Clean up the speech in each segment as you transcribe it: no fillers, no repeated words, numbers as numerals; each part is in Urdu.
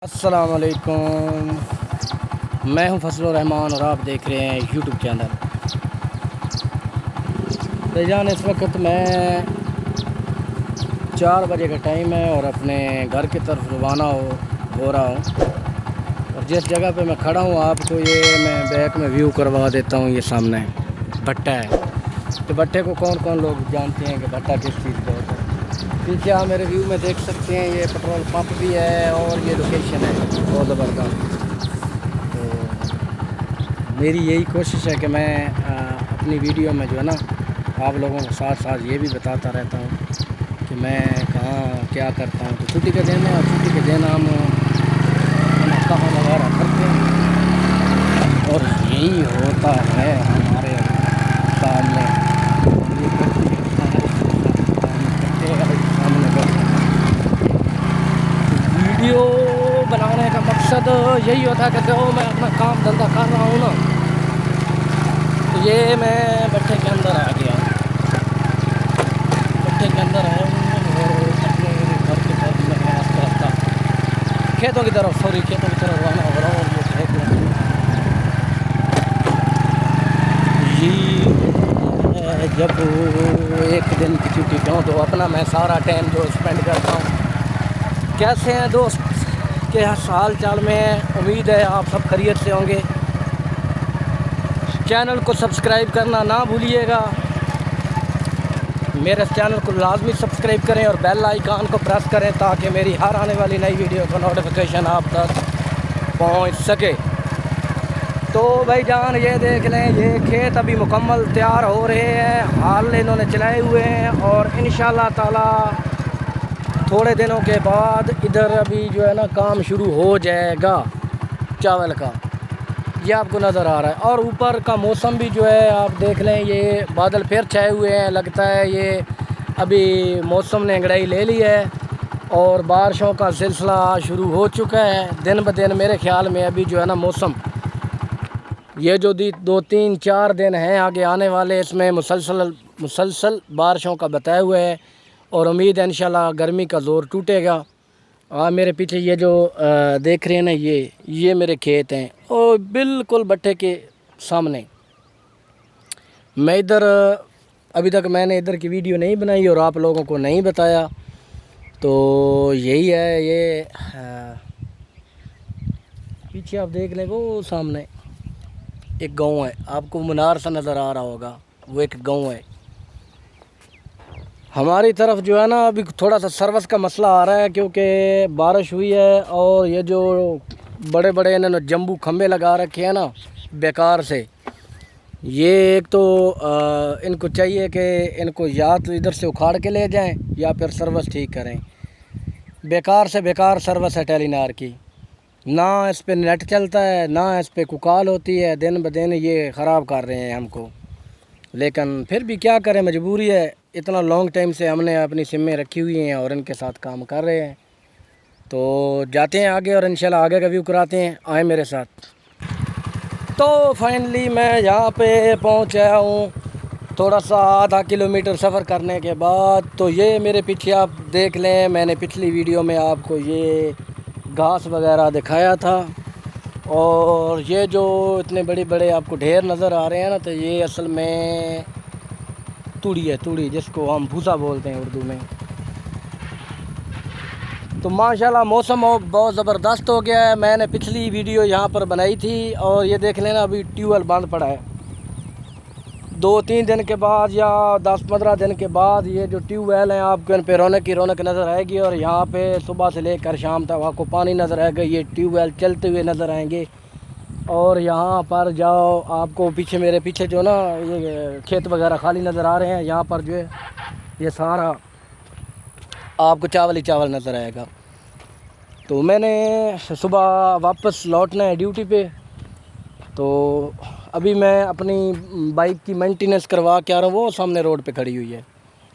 السلام علیکم، میں ہوں فضل الرحمان اور آپ دیکھ رہے ہیں یوٹیوب چینل جان۔ اس وقت میں 4 بجے کا ٹائم ہے اور اپنے گھر کی طرف روانہ ہو رہا ہوں، اور جس جگہ پہ میں کھڑا ہوں آپ کو یہ میں بیک میں ویو کروا دیتا ہوں۔ یہ سامنے بھٹا ہے، تو بھٹے کو کون کون لوگ جانتے ہیں کہ بھٹا کس چیز کا ہوتا ہے؟ پیچھے آپ میرے ویو میں دیکھ سکتے ہیں، یہ پیٹرول پمپ بھی ہے اور یہ لوکیشن ہے بہت زبردست۔ تو میری یہی کوشش ہے کہ میں اپنی ویڈیو میں جو ہے نا آپ لوگوں کو ساتھ ساتھ یہ بھی بتاتا رہتا ہوں کہ میں کہاں کیا کرتا ہوں۔ تو چھٹی کے دن ہے اور چھٹی کے دن ہم کہاں وغیرہ کرتے ہیں، اور یہی ہوتا ہے ہمارے کام میں۔ ویڈیو بنانے کا مقصد یہی ہوتا ہے کہ جو میں اپنا کام دھندا کر رہا ہوں نا، تو یہ میں بٹھے کے اندر آ گیا ہوں، بٹھے کے اندر آیا ہوں اور اپنے گھر کی طرف میں آہستہ آہستہ کھیتوں کی طرف روانہ ہو رہا ہوں۔ اور یہ کھیت یہ جب ایک دن کی چھٹی پہ ہوں تو اپنا میں سارا ٹائم جو اسپینڈ کرتا ہوں۔ کیسے ہیں دوست کے حال چال میں؟ امید ہے آپ سب خیریت سے ہوں گے۔ چینل کو سبسکرائب کرنا نہ بھولیے گا، میرے چینل کو لازمی سبسکرائب کریں اور بیل آئیکن کو پریس کریں تاکہ میری ہر آنے والی نئی ویڈیو کا نوٹیفیکیشن آپ تک پہنچ سکے۔ تو بھائی جان یہ دیکھ لیں، یہ کھیت ابھی مکمل تیار ہو رہے ہیں، حال انہوں نے چلائے ہوئے ہیں، اور انشاءاللہ تعالی تھوڑے دنوں کے بعد ادھر ابھی جو ہے نا کام شروع ہو جائے گا چاول کا، یہ آپ کو نظر آ رہا ہے۔ اور اوپر کا موسم بھی جو ہے آپ دیکھ لیں، یہ بادل پھر چھائے ہوئے ہیں، لگتا ہے یہ ابھی موسم نے انگڑائی لے لی ہے اور بارشوں کا سلسلہ شروع ہو چکا ہے دن بدن۔ میرے خیال میں ابھی جو ہے نا موسم یہ جو 2 3 4 دن ہیں آگے آنے والے، اس میں مسلسل بارشوں کا بتایا ہوا ہے، اور امید ہے انشاءاللہ گرمی کا زور ٹوٹے گا۔ میرے پیچھے یہ جو دیکھ رہے ہیں نا، یہ میرے کھیت ہیں اور بالکل بٹھے کے سامنے۔ میں ادھر ابھی تک میں نے ادھر کی ویڈیو نہیں بنائی اور آپ لوگوں کو نہیں بتایا، تو یہی ہے۔ یہ پیچھے آپ دیکھ لیں، وہ سامنے ایک گاؤں ہے، آپ کو منار سا نظر آ رہا ہوگا، وہ ایک گاؤں ہے۔ ہماری طرف جو ہے نا ابھی تھوڑا سا سروس کا مسئلہ آ رہا ہے، کیونکہ بارش ہوئی ہے اور یہ جو بڑے بڑے انہوں نے جمبو کھمبے لگا رکھے ہیں نا بیکار سے، یہ ایک تو ان کو چاہیے کہ ان کو یا تو ادھر سے اکھاڑ کے لے جائیں یا پھر سروس ٹھیک کریں۔ بیکار سے بیکار سروس ہے ٹیلی نار کی، نہ اس پہ نیٹ چلتا ہے نہ اس پہ کوئی کال ہوتی ہے، دن بدن یہ خراب کر رہے ہیں ہم کو، لیکن پھر بھی کیا کریں، مجبوری ہے۔ اتنا لانگ ٹائم سے ہم نے اپنی سمیں رکھی ہوئی ہیں اور ان کے ساتھ کام کر رہے ہیں، تو جاتے ہیں آگے اور انشاءاللہ آگے کا ویو کراتے ہیں، آئیں میرے ساتھ۔ تو فائنلی میں یہاں پہ پہنچا ہوں، تھوڑا سا آدھا کلومیٹر سفر کرنے کے بعد۔ تو یہ میرے پیچھے آپ دیکھ لیں، میں نے پچھلی ویڈیو میں آپ کو یہ گھاس وغیرہ دکھایا تھا، اور یہ جو اتنے بڑے بڑے آپ کو ڈھیر نظر آ رہے ہیں نا، تو یہ اصل میں توڑی ہے، توڑی جس کو ہم بھوسا بولتے ہیں اردو میں۔ تو ماشاءاللہ موسم بہت زبردست ہو گیا ہے۔ میں نے پچھلی ویڈیو یہاں پر بنائی تھی اور یہ دیکھ لینا ابھی ٹیوب ویل بند پڑا ہے۔ 2 3 دن کے بعد یا 10 15 دن کے بعد یہ جو ٹیوب ویل ہیں آپ کو ان پہ رونق ہی رونق نظر آئے گی، اور یہاں پہ صبح سے لے کر شام تک آپ کو پانی نظر آئے گا، یہ ٹیوب ویل چلتے ہوئے نظر آئیں گے۔ اور یہاں پر جاؤ، آپ کو پیچھے میرے پیچھے جو نا یہ کھیت وغیرہ خالی نظر آ رہے ہیں، یہاں پر جو ہے یہ سارا آپ کو چاول ہی چاول نظر آئے گا۔ تو میں نے صبح واپس لوٹنا ہے ڈیوٹی پہ، تو ابھی میں اپنی بائک کی مینٹیننس کروا کے آ رہا ہوں، وہ سامنے روڈ پہ کھڑی ہوئی ہے،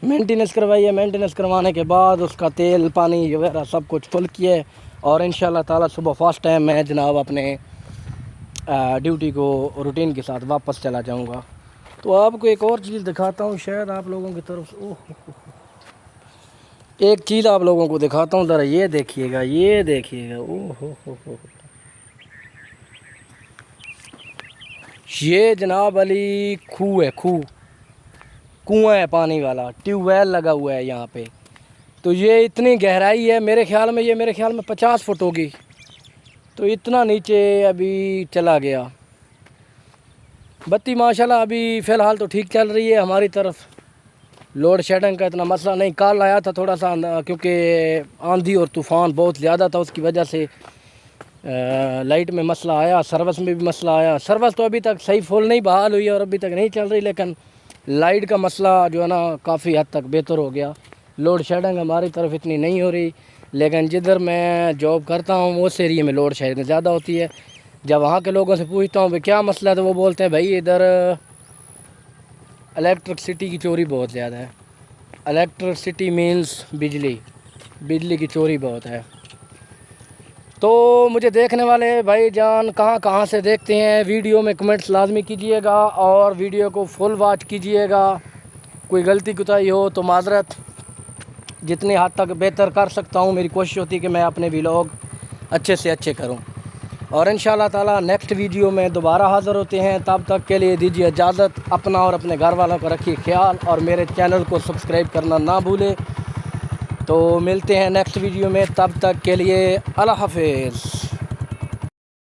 مینٹیننس کروائی ہے۔ مینٹیننس کروانے کے بعد اس کا تیل پانی وغیرہ سب کچھ فل کیا ہے، اور انشاءاللہ تعالی صبح فاسٹ ٹائم میں جناب اپنے ڈیوٹی کو روٹین کے ساتھ واپس چلا جاؤں گا۔ تو آپ کو ایک اور چیز دکھاتا ہوں، شاید آپ لوگوں کی طرف ایک چیز آپ لوگوں کو دکھاتا ہوں ذرا، یہ دیکھیے گا، یہ دیکھیے گا، او ہو، یہ جناب علی کھو ہے، کنواں ہے پانی والا، ٹیوب ویل لگا ہوا ہے یہاں پہ. تو یہ اتنی گہرائی ہے میرے خیال میں 50 فٹ ہوگی. تو اتنا نیچے ابھی چلا گیا. بتی ماشاءاللہ ابھی فی الحال تو ٹھیک چل رہی ہے ہماری طرف. لوڈ شیڈنگ کا اتنا مسئلہ نہیں. کال آیا تھا تھوڑا سا، کیونکہ آندھی اور طوفان بہت زیادہ تھا، اس کی وجہ سے لائٹ میں مسئلہ آیا، سروس میں بھی مسئلہ آیا. سروس تو ابھی تک صحیح فل نہیں بحال ہوئی ہے اور ابھی تک نہیں چل رہی، لیکن لائٹ کا مسئلہ جو ہے نا کافی حد تک بہتر ہو گیا. لوڈ شیڈنگ ہماری طرف اتنی نہیں ہو رہی، لیکن جدھر میں جاب کرتا ہوں اس ایریے میں لوڈ شیڈنگ زیادہ ہوتی ہے. جب وہاں کے لوگوں سے پوچھتا ہوں بھائی کیا مسئلہ ہے، تو وہ بولتے ہیں بھائی ادھر الیکٹرکسٹی کی چوری بہت زیادہ ہے. الیکٹرسٹی مینز بجلی کی چوری بہت ہے. تو مجھے دیکھنے والے بھائی جان کہاں کہاں سے دیکھتے ہیں، ویڈیو میں کمنٹس لازمی کیجیے گا اور ویڈیو کو فل واچ کیجیے گا. کوئی غلطی کوتاہی ہو تو معذرت. جتنی حد تک بہتر کر سکتا ہوں میری کوشش ہوتی ہے کہ میں اپنے ولاگ اچھے سے اچھے کروں. اور انشاءاللہ تعالی نیکسٹ ویڈیو میں دوبارہ حاضر ہوتے ہیں. تب تک کے لیے دیجیے اجازت. اپنا اور اپنے گھر والوں کو رکھیے خیال، اور میرے چینل کو سبسکرائب کرنا نہ بھولیں. تو ملتے ہیں نیکسٹ ویڈیو میں، تب تک کے لیے اللہ حافظ.